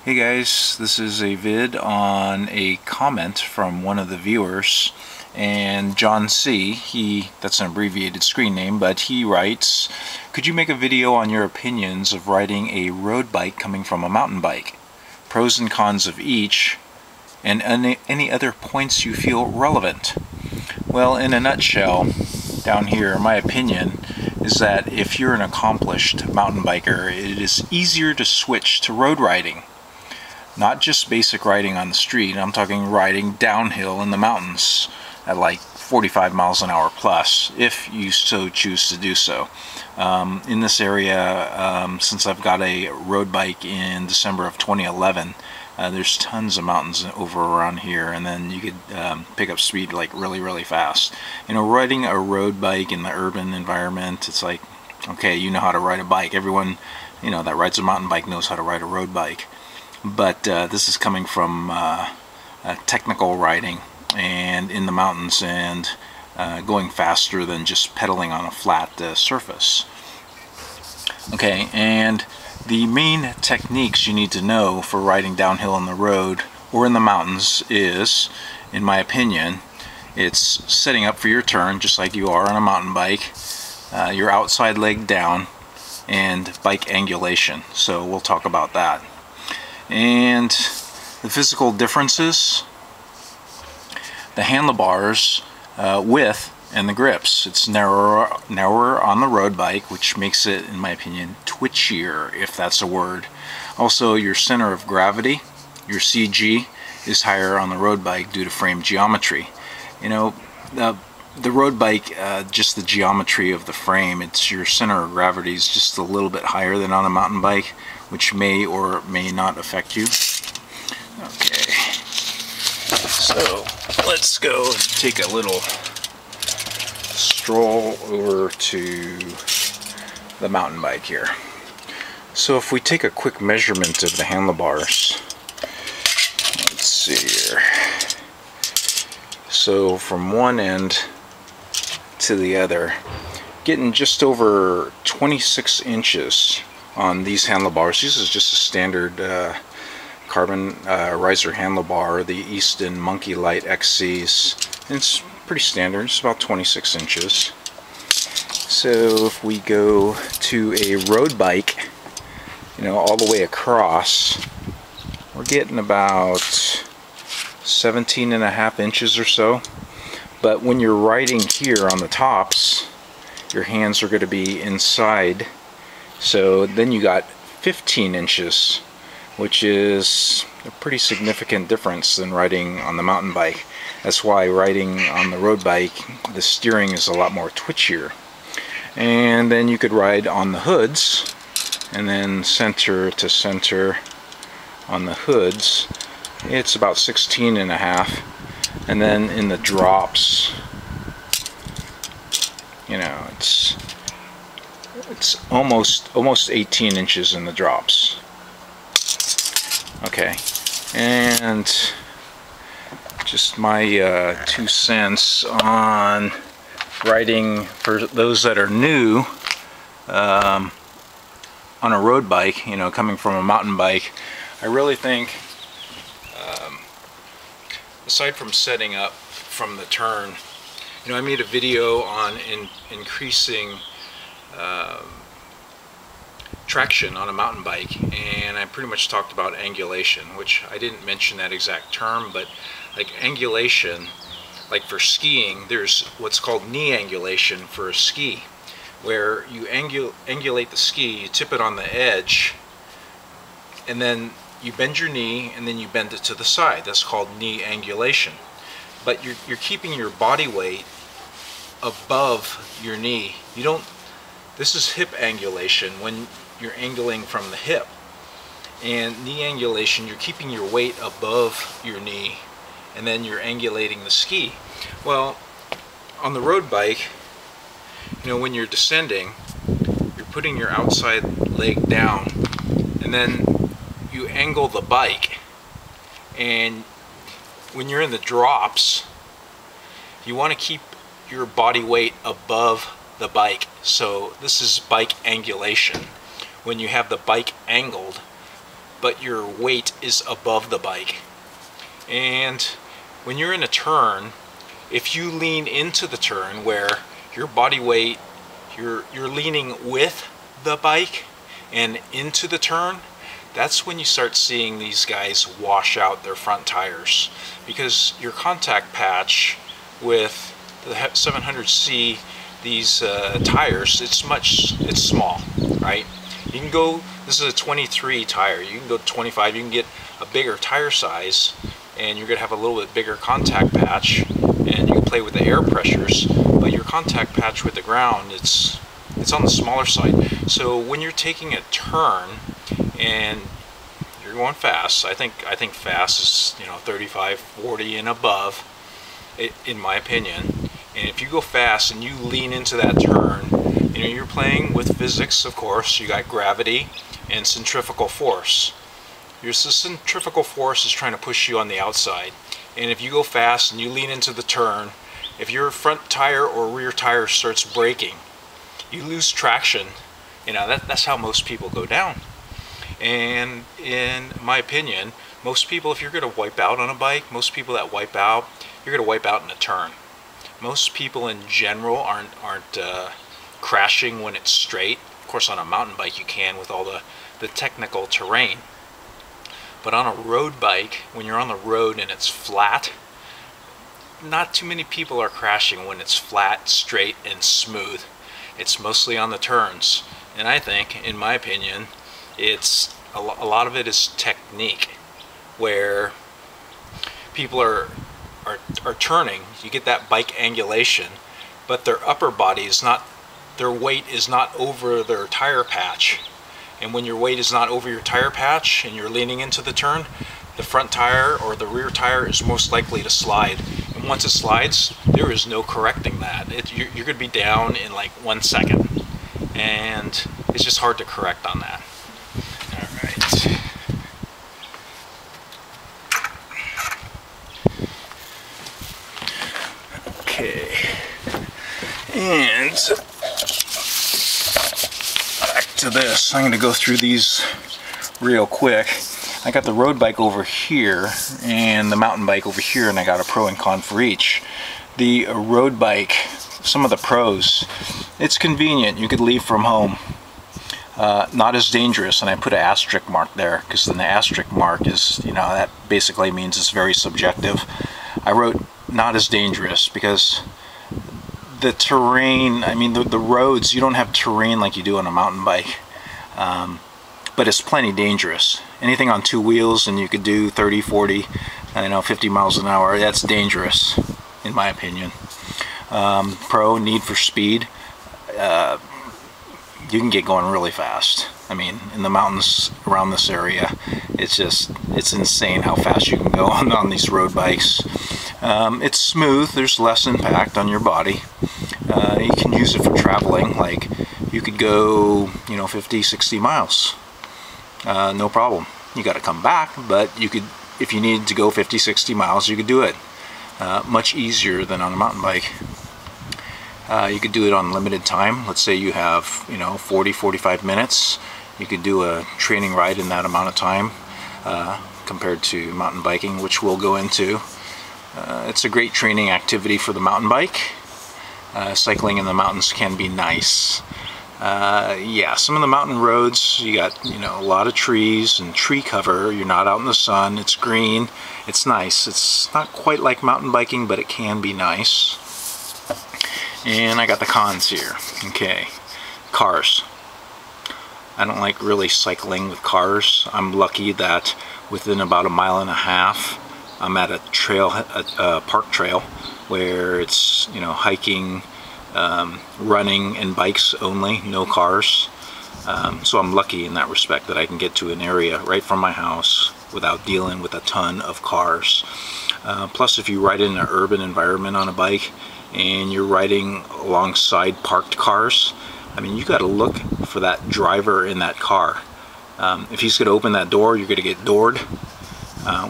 Hey guys, this is a vid on a comment from one of the viewers, and JonC, that's an abbreviated screen name, but he writes, could you make a video on your opinions of riding a road bike coming from a mountain bike? Pros and cons of each, and any other points you feel relevant. Well, in a nutshell, down here, my opinion is that if you're an accomplished mountain biker, it is easier to switch to road riding. Not just basic riding on the street, I'm talking riding downhill in the mountains at like 45 miles an hour plus, if you so choose to do so. In this area, since I've got a road bike in December of 2011, there's tons of mountains over around here, and then you could pick up speed like really fast. You know, riding a road bike in the urban environment, it's like, okay, you know how to ride a bike. Everyone, you know, that rides a mountain bike knows how to ride a road bike. But this is coming from technical riding and in the mountains and going faster than just pedaling on a flat surface. Okay, and the main techniques you need to know for riding downhill on the road or in the mountains is, in my opinion, it's setting up for your turn just like you are on a mountain bike, your outside leg down, and bike angulation. So we'll talk about that. And the physical differences, the handlebars width and the grips. It's narrower on the road bike, which makes it, in my opinion, twitchier, if that's a word. Also, your center of gravity, your CG, is higher on the road bike due to frame geometry. You know, the road bike, just the geometry of the frame, it's your center of gravity is just a little bit higher than on a mountain bike, which may or may not affect you. Okay, so let's go and take a little stroll over to the mountain bike here. So if we take a quick measurement of the handlebars, let's see here. So from one end to the other, getting just over 26 inches on these handlebars. This is just a standard carbon riser handlebar, the Easton Monkey Light XCs. It's pretty standard, it's about 26 inches. So if we go to a road bike, you know, all the way across, we're getting about 17.5 inches or so. But when you're riding here on the tops, your hands are going to be inside. So then you got 15 inches, which is a pretty significant difference than riding on the mountain bike. That's why riding on the road bike, the steering is a lot more twitchier. And then you could ride on the hoods, and then center to center on the hoods, it's about 16.5. And then in the drops, you know, it's almost 18 inches in the drops. Okay, and just my 2 cents on riding for those that are new on a road bike, you know, coming from a mountain bike. I really think, aside from setting up from the turn, you know, I made a video on increasing traction on a mountain bike, and I pretty much talked about angulation, which I didn't mention that exact term, but like angulation, like for skiing, there's what's called knee angulation for a ski, where you angulate the ski, you tip it on the edge, and then you bend your knee, and then you bend it to the side. That's called knee angulation. But you're keeping your body weight above your knee. You don't. This is hip angulation, when you're angling from the hip. And knee angulation, you're keeping your weight above your knee, and then you're angulating the ski. Well, on the road bike, you know, when you're descending, you're putting your outside leg down, and then you angle the bike. And when you're in the drops, you want to keep your body weight above the bike. So this is bike angulation. When you have the bike angled, but your weight is above the bike. And when you're in a turn, if you lean into the turn where your body weight, you're leaning with the bike and into the turn, that's when you start seeing these guys wash out their front tires, because your contact patch with the 700C, these tires, it's small, right? You can go, this is a 23 tire, you can go to 25, you can get a bigger tire size, and you're gonna have a little bit bigger contact patch, and you can play with the air pressures, but your contact patch with the ground, it's on the smaller side. So when you're taking a turn and you're going fast, I think fast is, you know, 35, 40 and above, in my opinion. And if you go fast and you lean into that turn, you know, you're playing with physics, of course. You got gravity and centrifugal force. Your centrifugal force is trying to push you on the outside. And if you go fast and you lean into the turn, if your front tire or rear tire starts braking, you lose traction. You know, that's how most people go down. And in my opinion, most people, if you're going to wipe out on a bike, most people that wipe out, you're going to wipe out in a turn. Most people in general aren't crashing when it's straight. Of course, on a mountain bike you can with all the technical terrain. But on a road bike, when you're on the road and it's flat, not too many people are crashing when it's flat, straight, and smooth. It's mostly on the turns. And I think, in my opinion, it's a lot of it is technique, where people are turning. You get that bike angulation, but their upper body is not, their weight is not over their tire patch. And when your weight is not over your tire patch and you're leaning into the turn, the front tire or the rear tire is most likely to slide. And once it slides, there is no correcting that. You're going to be down in like 1 second. And it's just hard to correct on that. Alright. Okay. And back to this. I'm going to go through these real quick. I got the road bike over here and the mountain bike over here, and I got a pro and con for each. The road bike, some of the pros, it's convenient. You could leave from home. Not as dangerous, and I put an asterisk mark there because then the asterisk mark is, you know, that basically means it's very subjective. I wrote not as dangerous because the terrain, I mean the roads, you don't have terrain like you do on a mountain bike, but it's plenty dangerous. Anything on 2 wheels and you could do 30, 40, 50 miles an hour, that's dangerous in my opinion. Pro, need for speed, you can get going really fast. I mean, in the mountains around this area, it's insane how fast you can go on these road bikes. It's smooth, there's less impact on your body. You can use it for traveling, like you could go, 50, 60 miles. No problem. You got to come back, but you could, if you needed to go 50, 60 miles, you could do it. Much easier than on a mountain bike. You could do it on limited time. Let's say you have, 40, 45 minutes. You could do a training ride in that amount of time compared to mountain biking, which we'll go into. It's a great training activity for the mountain bike. Cycling in the mountains can be nice. Yeah, some of the mountain roads, you got, a lot of trees and tree cover. You're not out in the sun. It's green. It's nice. It's not quite like mountain biking, but it can be nice. And I got the cons here. Okay, cars. I don't like really cycling with cars. I'm lucky that within about 1.5 miles, I'm at a trail, a park trail, where it's, hiking, running, and bikes only, no cars. So I'm lucky in that respect that I can get to an area right from my house without dealing with a ton of cars. Plus, if you ride in an urban environment on a bike and you're riding alongside parked cars, I mean, you got to look for that driver in that car. If he's going to open that door, you're going to get doored,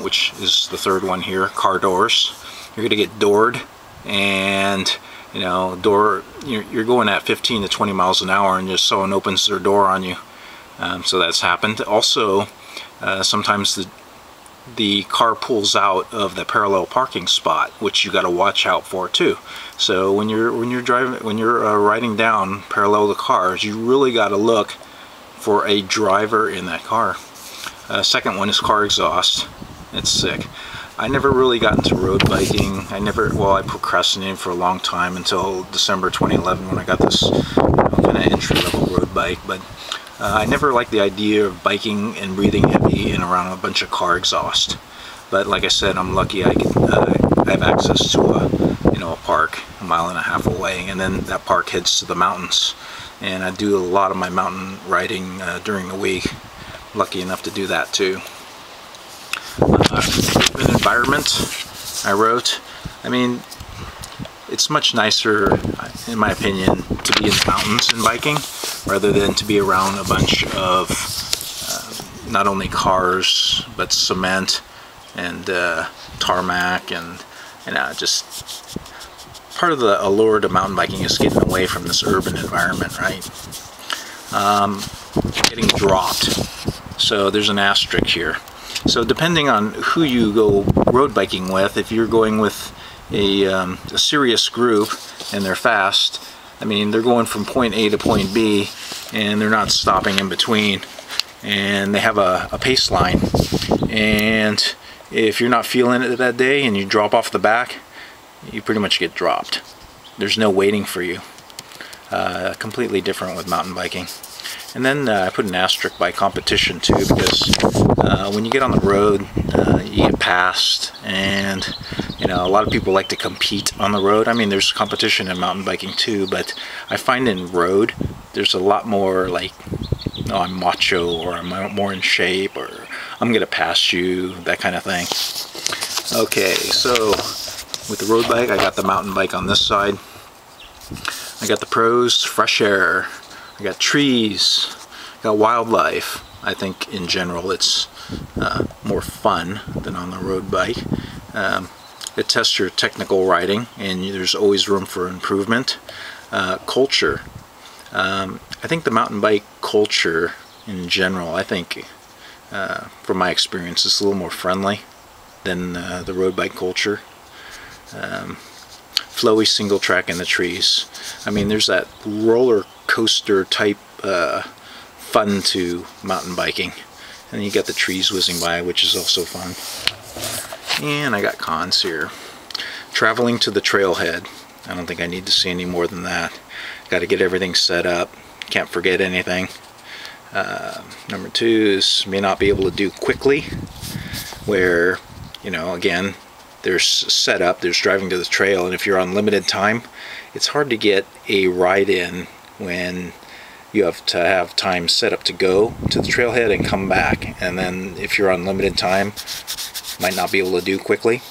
which is the third one here, car doors. You're going to get doored, and you're going at 15 to 20 miles an hour, and just someone opens their door on you. So that's happened. Also, sometimes the car pulls out of the parallel parking spot, which you got to watch out for too. So when you're riding down parallel to cars, you really got to look for a driver in that car. Second one is car exhaust. It's sick. I never really got into road biking. I procrastinated for a long time until December 2011 when I got this kind of entry-level road bike. But I never liked the idea of biking and breathing heavy and around a bunch of car exhaust. But like I said, I'm lucky I have access to a park 1.5 miles away, and then that park heads to the mountains. And I do a lot of my mountain riding during the week. Lucky enough to do that too. Urban environment, I wrote. I mean, it's much nicer, in my opinion, to be in the mountains and biking rather than to be around a bunch of not only cars but cement and tarmac, and just part of the allure to mountain biking is getting away from this urban environment, right? Getting dropped. So there's an asterisk here. So depending on who you go road biking with, if you're going with a serious group and they're fast, I mean, they're going from point A to point B and they're not stopping in between, and they have a pace line, and if you're not feeling it that day and you drop off the back, you pretty much get dropped. There's no waiting for you. Completely different with mountain biking. And then I put an asterisk by competition too, because when you get on the road, you get passed, and a lot of people like to compete on the road. I mean, there's competition in mountain biking too, but I find in road there's a lot more like, I'm macho, or I'm more in shape, or I'm gonna pass you, that kind of thing. Okay, so with the road bike, I got the mountain bike on this side. I got the pros, fresh air. I got trees, got wildlife. I think in general it's more fun than on the road bike. It tests your technical riding, and there's always room for improvement. Culture. I think the mountain bike culture in general, I think from my experience, is a little more friendly than the road bike culture. Flowy single track in the trees. I mean, there's that roller coaster type fun to mountain biking, and you got the trees whizzing by, which is also fun. And I got cons here. Traveling to the trailhead. I don't think I need to see any more than that. Got to get everything set up. Can't forget anything. Number 2 is may not be able to do quickly, where again, there's setup, there's driving to the trail, and if you're on limited time, it's hard to get a ride in when you have to have time set up to go to the trailhead and come back, and then if you're on limited time, might not be able to do quickly.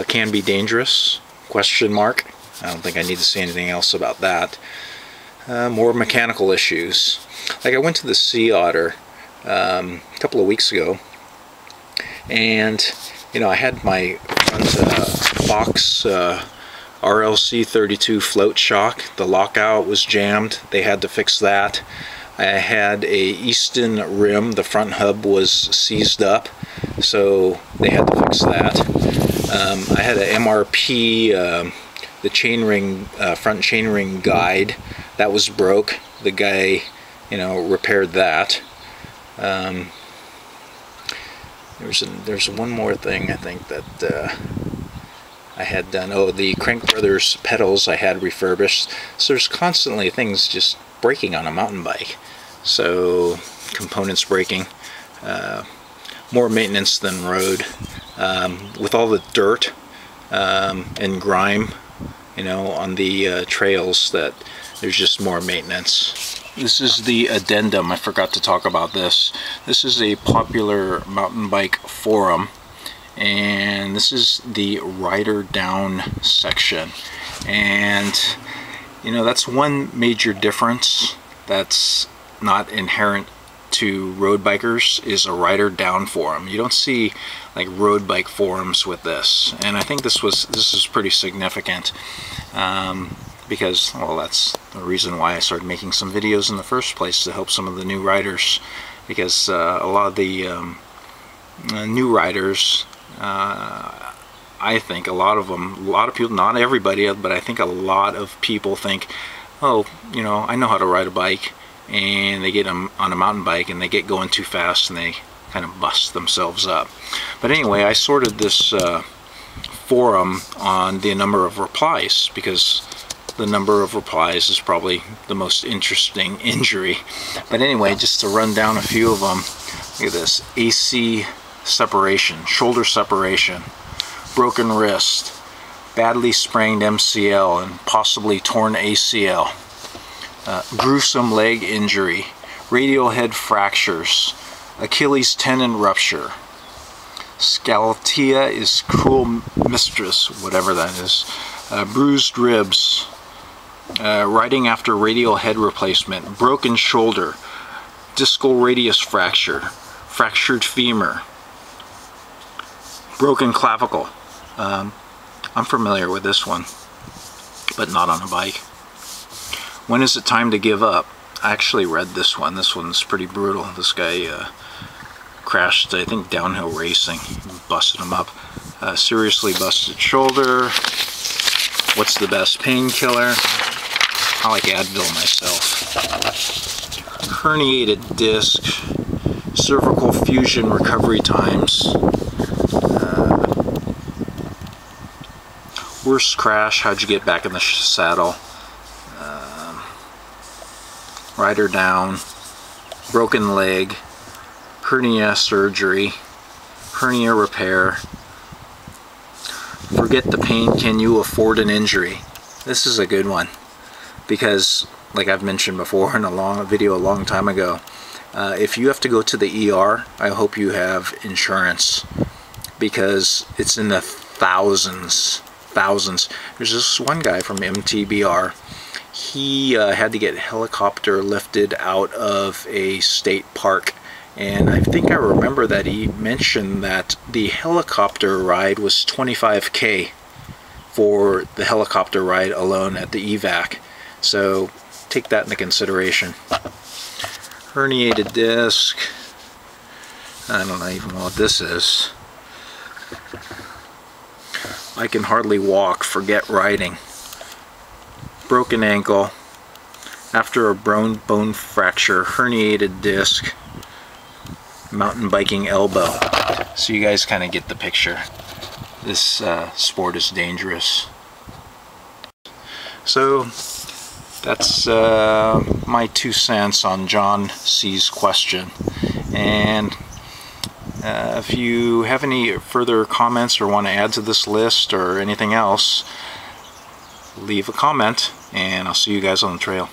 Can be dangerous, question mark. I don't think I need to say anything else about that. More mechanical issues. Like I went to the Sea Otter a couple of weeks ago, and I had my front Fox RLC 32 float shock. The lockout was jammed. They had to fix that. I had a Easton rim. The front hub was seized up, so they had to fix that. I had an MRP, the chainring, front chainring guide. That was broke. The guy, repaired that. There's one more thing I think that I had done. Oh, the Crank Brothers pedals I had refurbished. So there's constantly things just breaking on a mountain bike. So components breaking. More maintenance than road. With all the dirt and grime, on the trails, that there's just more maintenance. This is the addendum. I forgot to talk about this. This is a popular mountain bike forum, and this is the rider down section. And that's one major difference that's not inherent to road bikers, is a rider down forum. You don't see like road bike forums with this, and I think this is pretty significant. Because, well, that's the reason why I started making some videos in the first place, to help some of the new riders because a lot of the new riders, I think a lot of people, not everybody, but I think a lot of people think, oh, you know, I know how to ride a bike, and they get on a mountain bike and they get going too fast and they kind of bust themselves up. But anyway, I sorted this forum on the number of replies, because the number of replies is probably the most interesting injury. But anyway, just to run down a few of them. Look at this: AC separation, shoulder separation, broken wrist, badly sprained MCL and possibly torn ACL, gruesome leg injury, radial head fractures, Achilles tendon rupture, Scalatia is cruel mistress, whatever that is, bruised ribs, riding after radial head replacement, broken shoulder, discal radius fracture, fractured femur, broken clavicle. I'm familiar with this one, but not on a bike. When is it time to give up? I actually read this one. This one's pretty brutal. This guy crashed, I think, downhill racing, busted him up. Seriously busted shoulder. What's the best painkiller? I like Advil myself. Herniated disc, cervical fusion recovery times, worst crash, how'd you get back in the saddle, rider down, broken leg, hernia surgery, hernia repair, forget the pain, can you afford an injury? This is a good one, because like I've mentioned before in a video a long time ago, if you have to go to the ER, I hope you have insurance, because it's in the thousands. There's this one guy from MTBR. He had to get helicopter lifted out of a state park, and I think I remember that he mentioned that the helicopter ride was $25K for the helicopter ride alone at the evac. So take that into consideration. Herniated disc. I don't know even what this is. I can hardly walk, forget riding. Broken ankle, after a bone fracture, herniated disc, mountain biking elbow. So you guys kind of get the picture. This sport is dangerous. So that's my 2 cents on John C's question. And if you have any further comments or want to add to this list or anything else, leave a comment, and I'll see you guys on the trail.